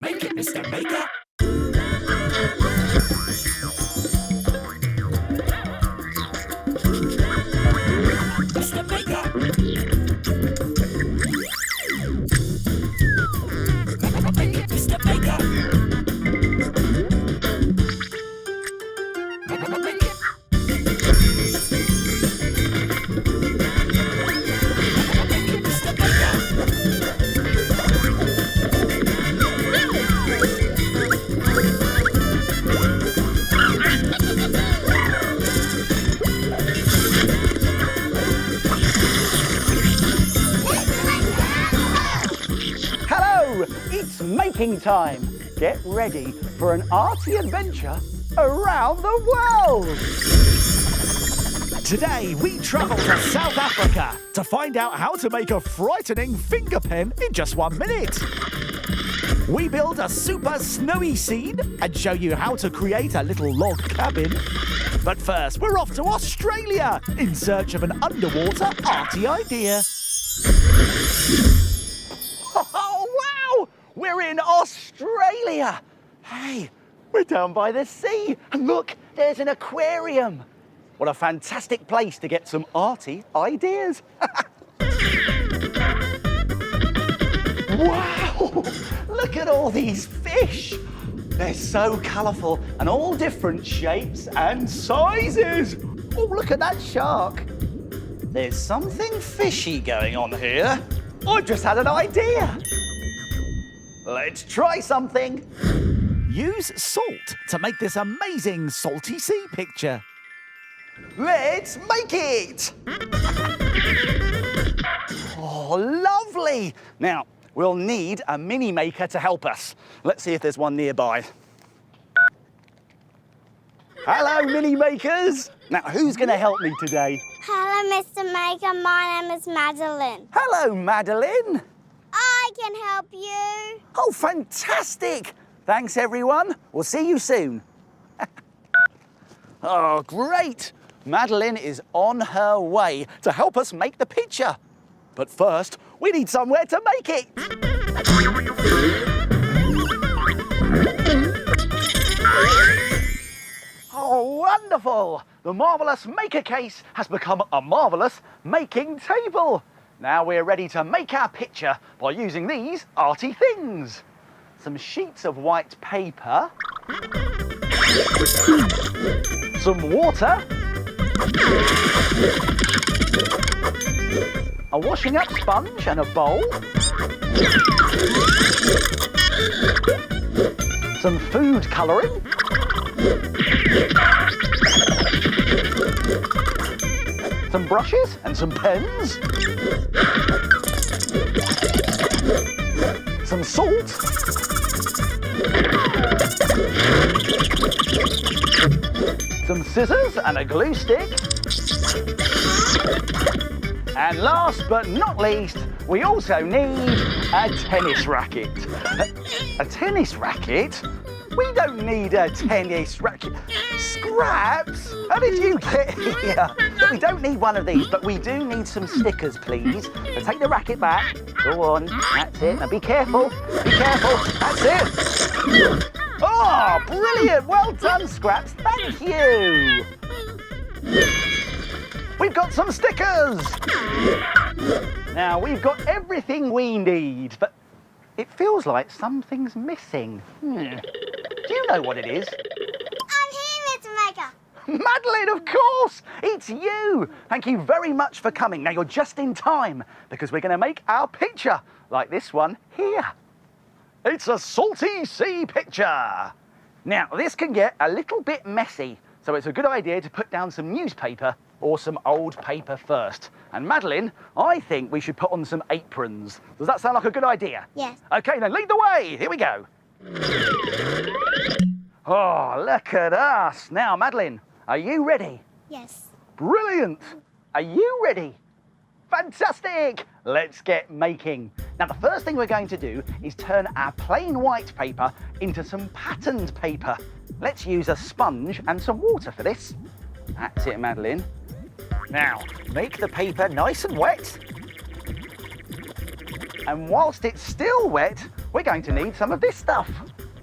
Make it, Mr. Maker. Mr. Maker. Make it, Mr. Maker. Make it. It's making time. Get ready for an arty adventure around the world. Today we travel to South Africa to find out how to make a frightening finger pen in just 1 minute. We build a super snowy scene and show you how to create a little log cabin. But first, we're off to Australia in search of an underwater arty idea. Oh, wow! We're in Australia. Hey, we're down by the sea. And look, there's an aquarium. What a fantastic place to get some arty ideas. Wow! Look at all these fish. They're so colourful and all different shapes and sizes. Oh, look at that shark. There's something fishy going on here. I've just had an idea. Let's try something. Use salt to make this amazing salty sea picture. Let's make it. Oh, lovely. Now, we'll need a mini maker to help us. Let's see if there's one nearby. Hello, mini makers. Now, who's going to help me today? Hello, Mr. Maker. My name is Madeline. Hello, Madeline. I can help you. Oh, fantastic. Thanks, everyone. We'll see you soon. Oh, great. Madeline is on her way to help us make the picture. But first, we need somewhere to make it. Oh, wonderful. The marvellous maker case has become a marvellous making table. Now we're ready to make our picture by using these arty things. Some sheets of white paper, some water, a washing up sponge and a bowl, some food colouring, some brushes and some pens, some salt, some scissors and a glue stick, and last but not least, we also need a tennis racket. A tennis racket? We don't need a tennis racket. Scraps? How did you get here? Look, we don't need one of these, but we do need some stickers, please. So take the racket back. Go on. That's it. Now be careful. Be careful. That's it. Oh, brilliant. Well done, Scraps. Thank you. We've got some stickers. Now, we've got everything we need, but it feels like something's missing. Do you know what it is? I'm here, Mr. Maker. Madeline, of course! It's you! Thank you very much for coming. Now, you're just in time, because we're going to make our picture, like this one here. It's a salty sea picture. Now, this can get a little bit messy, so it's a good idea to put down some newspaper or some old paper first. And Madeline, I think we should put on some aprons. Does that sound like a good idea? Yes. OK, then lead the way. Here we go. Oh, look at us. Now, Madeline, are you ready? Yes. Brilliant. Are you ready? Fantastic. Let's get making. Now, the first thing we're going to do is turn our plain white paper into some patterned paper. Let's use a sponge and some water for this. That's it, Madeline. Now, make the paper nice and wet. And whilst it's still wet, we're going to need some of this stuff.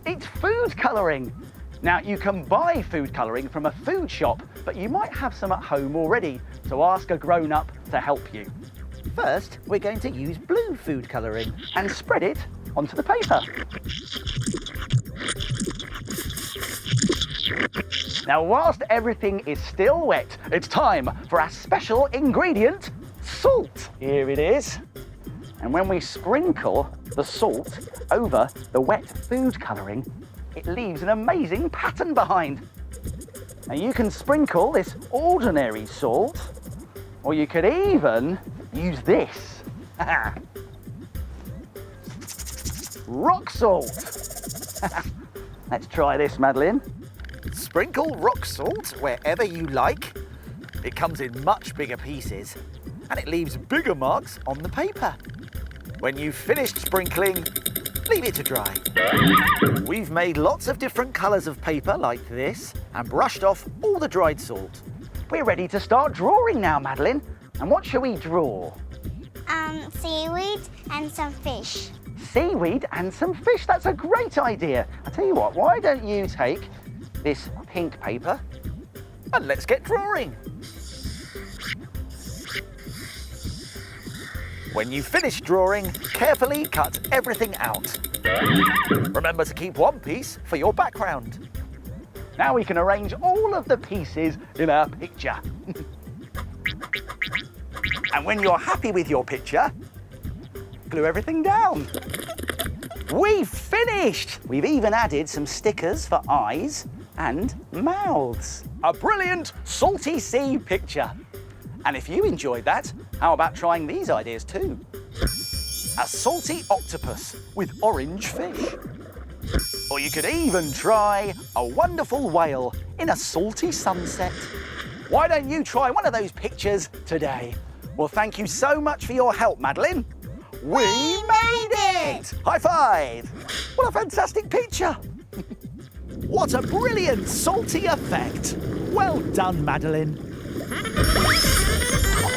It's food colouring. Now, you can buy food colouring from a food shop, but you might have some at home already, so ask a grown-up to help you. First, we're going to use blue food colouring. And spread it onto the paper. Now, whilst everything is still wet, it's time for our special ingredient, salt. Here it is. And when we sprinkle the salt over the wet food colouring, it leaves an amazing pattern behind. Now, you can sprinkle this ordinary salt, or you could even use this. Rock salt. Let's try this, Madeline. Sprinkle rock salt wherever you like. It comes in much bigger pieces and it leaves bigger marks on the paper. When you've finished sprinkling, leave it to dry. We've made lots of different colours of paper like this and brushed off all the dried salt. We're ready to start drawing now, Madeline. And what shall we draw? Seaweed and some fish. Seaweed and some fish. That's a great idea. I tell you what, why don't you take this pink paper And let's get drawing. When you finish drawing, carefully cut everything out. Remember to keep one piece for your background. Now we can arrange all of the pieces in our picture. And when you're happy with your picture, glue everything down. We've finished! We've even added some stickers for eyes and mouths. A brilliant salty sea picture. And if you enjoyed that, how about trying these ideas too? A salty octopus with orange fish. Or you could even try a wonderful whale in a salty sunset. Why don't you try one of those pictures today? Well, thank you so much for your help, Madeline. We made it! High five! What a fantastic picture! What a brilliant salty effect. Well done, Madeline.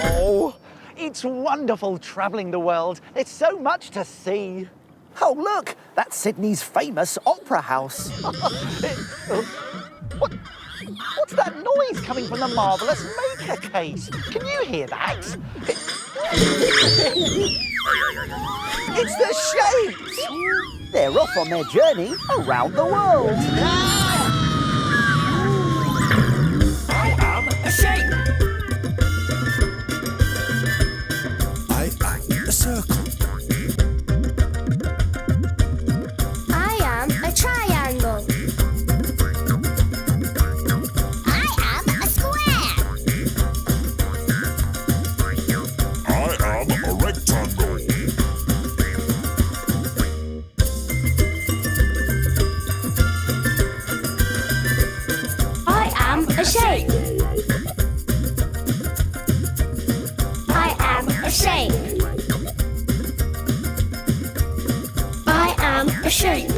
Oh, it's wonderful travelling the world. There's so much to see. Oh, look, that's Sydney's famous opera house. What's that noise coming from the marvellous maker case? Can you hear that? It's the shapes. They're off on their journey around the world. I am a shape. I am a circle. I am a triangle. I am a square. I am a rectangle. I am a shape. I am a shape. I am a shape.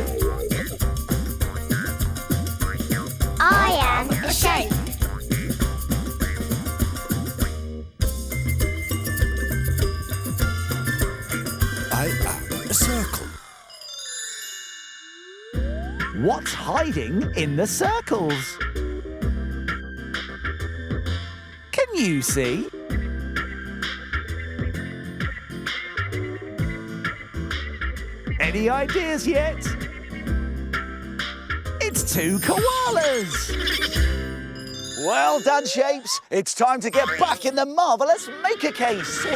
I am a shape. I am a circle. What's hiding in the circles? Can you see? Any ideas yet? It's two koalas. Well done, Shapes. It's time to get back in the marvellous maker case.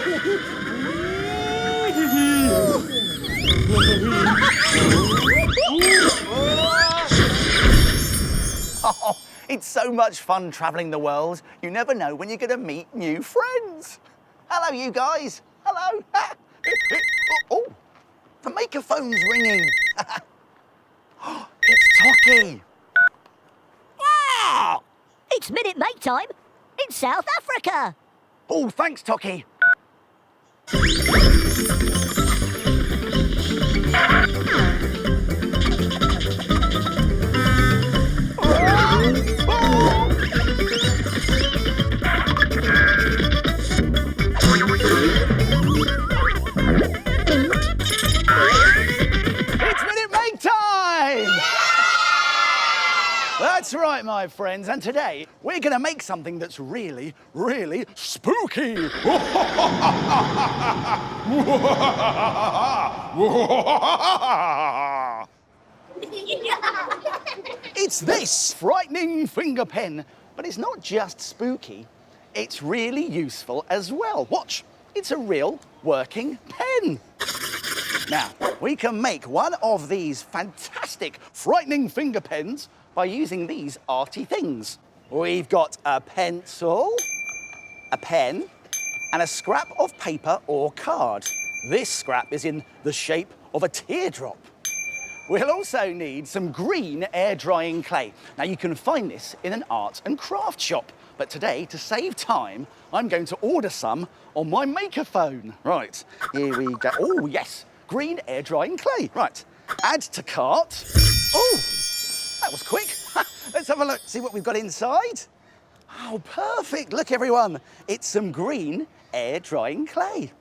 Oh, it's so much fun travelling the world. You never know when you're going to meet new friends. Hello, you guys. Hello. Oh, the maker phone's ringing. It's Toki. Ah! It's Minute Make Time in South Africa. Oh, thanks, Toki. It's time! That's right, my friends, and today we're going to make something that's really, really spooky. It's this frightening finger pen, but it's not just spooky, it's really useful as well. Watch, it's a real working pen. Now, we can make one of these fantastic frightening finger pens by using these arty things. We've got a pencil, a pen, and a scrap of paper or card. This scrap is in the shape of a teardrop. We'll also need some green air-drying clay. Now, you can find this in an art and craft shop, but today, to save time, I'm going to order some on my maker phone. Right, here we go. Oh, yes, green air-drying clay. Right, add to cart. Oh, that was quick. Let's have a look, see what we've got inside. Oh, perfect. Look, everyone, it's some green air-drying clay.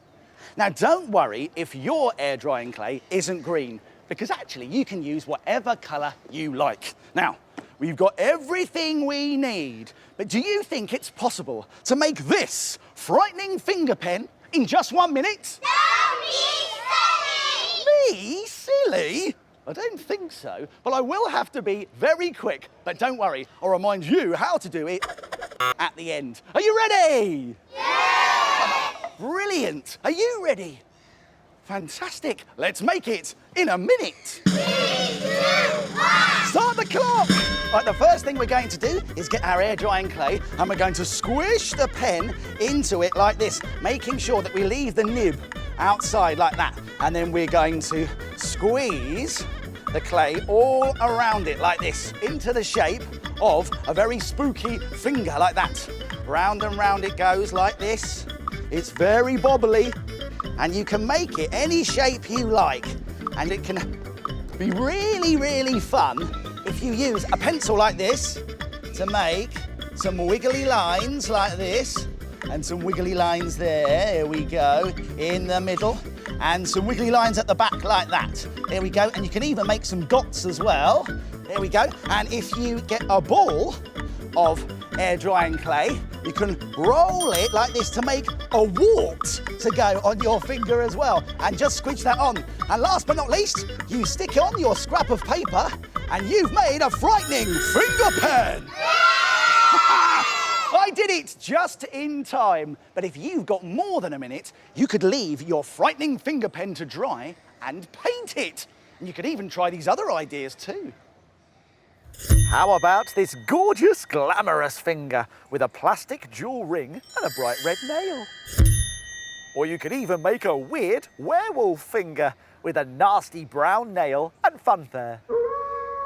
Now, don't worry if your air-drying clay isn't green, because actually you can use whatever colour you like. Now, we've got everything we need, but do you think it's possible to make this frightening finger pen in just 1 minute? Don't be silly! Me? Silly? I don't think so, but I will have to be very quick. But don't worry, I'll remind you how to do it at the end. Are you ready? Yeah! Brilliant. Are you ready? Fantastic. Let's make it in a minute. 3, 2, 1. Start the clock. Right, the first thing we're going to do is get our air-drying clay and we're going to squish the pen into it like this, making sure that we leave the nib outside like that. And then we're going to squeeze the clay all around it like this, into the shape of a very spooky finger like that. Round and round it goes like this. It's very bobbly, and you can make it any shape you like. And it can be really, really fun if you use a pencil like this to make some wiggly lines like this, and some wiggly lines there, here we go, in the middle, and some wiggly lines at the back like that. There we go, and you can even make some dots as well. There we go, and if you get a ball of air-drying clay, you can roll it like this to make a wart to go on your finger as well, and just squidge that on. And last but not least, you stick on your scrap of paper, and you've made a frightening finger pen. I did it just in time. But if you've got more than a minute, you could leave your frightening finger pen to dry and paint it. And you could even try these other ideas too. How about this gorgeous, glamorous finger with a plastic jewel ring and a bright red nail? Or you could even make a weird werewolf finger with a nasty brown nail and funfair.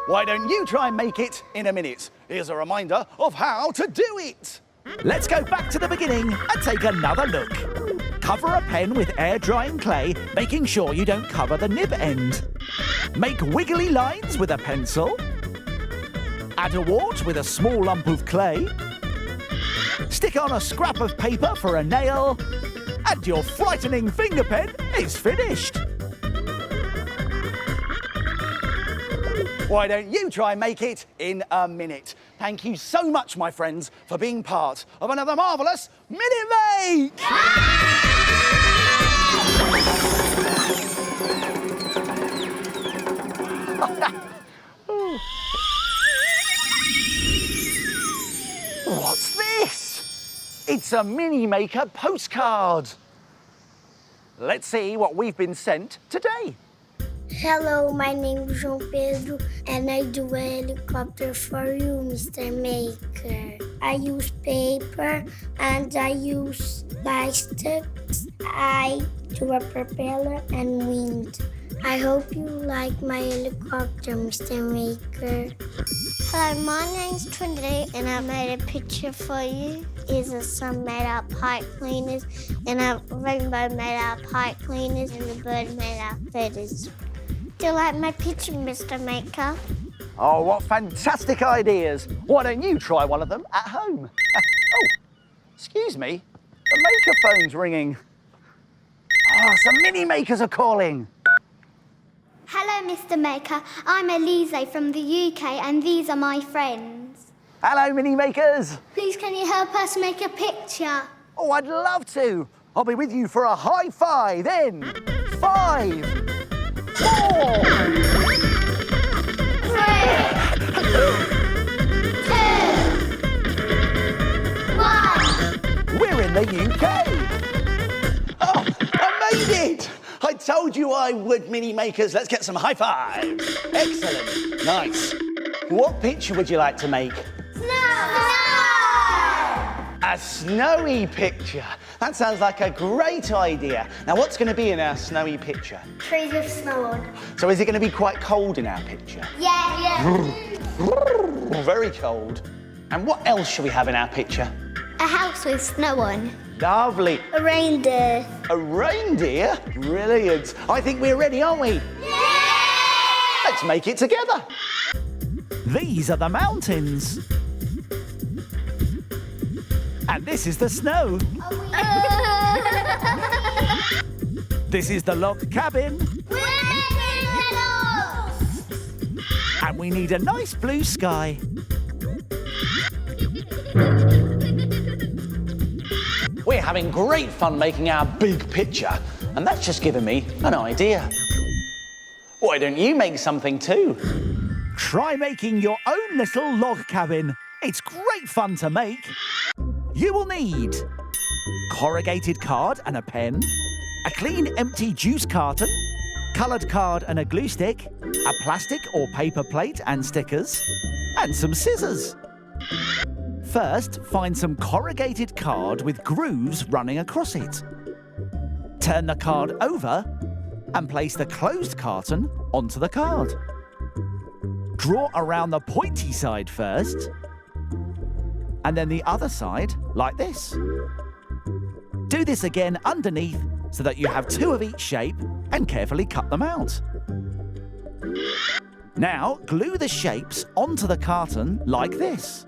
Why don't you try and make it in a minute? Here's a reminder of how to do it. Let's go back to the beginning and take another look. Cover a pen with air-drying clay, making sure you don't cover the nib end. Make wiggly lines with a pencil. Add a wart with a small lump of clay. Stick on a scrap of paper for a nail. And your frightening finger pen is finished. Why don't you try and make it in a minute? Thank you so much, my friends, for being part of another marvellous Minute Make! What's this? It's a Mini Maker postcard. Let's see what we've been sent today. Hello, my name is João Pedro, and I do a helicopter for you, Mr. Maker. I use paper and I use bicycles. I do a propeller and wind. I hope you like my helicopter, Mr. Maker. Hello, my name's Trinity, and I made a picture for you. Is some made out of pipe cleaners, and a rainbow made out of pipe cleaners, and a bird made out of feathers. Do you like my picture, Mr. Maker? Oh, what fantastic ideas. Why don't you try one of them at home? Oh, excuse me. The Maker phone's ringing. Oh, some Mini Makers are calling. Hello, Mr. Maker. I'm Elise from the UK, and these are my friends. Hello, mini makers. Please, can you help us make a picture? Oh, I'd love to. I'll be with you for a high five in 5, 4. 3, 2, 1. We're in the UK. Oh, I made it. I told you I would, mini makers. Let's get some high fives. Excellent. Nice. What picture would you like to make? A snowy picture. That sounds like a great idea. Now, what's going to be in our snowy picture? Trees with snow on. So is it going to be quite cold in our picture? Yeah. Very cold. And what else shall we have in our picture? A house with snow on. Lovely. A reindeer. A reindeer? Brilliant. I think we're ready, aren't we? Yeah! Let's make it together. These are the mountains. And this is the snow. This is the log cabin. And we need a nice blue sky. We're having great fun making our big picture, and that's just given me an idea. Why don't you make something too? Try making your own little log cabin. It's great fun to make. You will need corrugated card and a pen, a clean empty juice carton, coloured card and a glue stick, a plastic or paper plate and stickers, and some scissors. First, find some corrugated card with grooves running across it. Turn the card over and place the closed carton onto the card. Draw around the pointy side first, and then the other side like this. Do this again underneath so that you have 2 of each shape and carefully cut them out. Now glue the shapes onto the carton like this.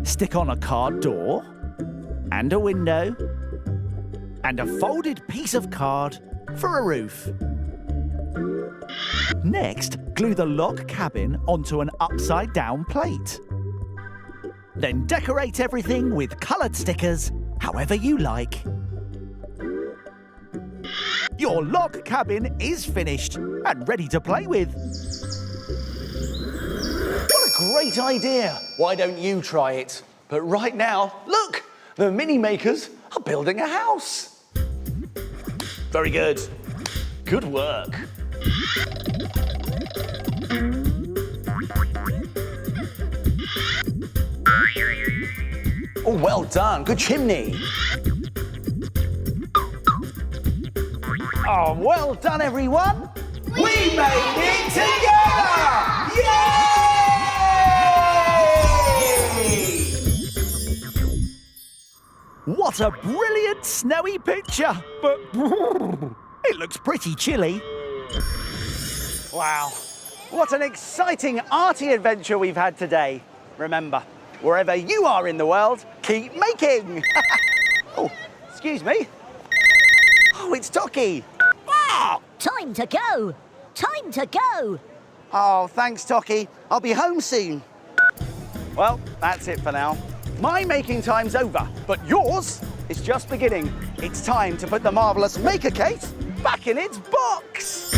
Stick on a card door and a window and a folded piece of card for a roof. Next, glue the log cabin onto an upside-down plate. Then decorate everything with coloured stickers, however you like. Your log cabin is finished and ready to play with. What a great idea. Why don't you try it? But right now, look, the mini makers are building a house. Very good. Good work. Oh, well done. Good chimney. Oh, well done, everyone. We made it together! Yay! What a brilliant snowy picture! But it looks pretty chilly. Wow. What an exciting arty adventure we've had today. Remember, wherever you are in the world, keep making. Oh, excuse me. Oh, it's Toki. Time to go! Time to go! Oh, thanks, Toki. I'll be home soon. Well, that's it for now. My making time's over, but yours is just beginning. It's time to put the marvellous maker case back in its box.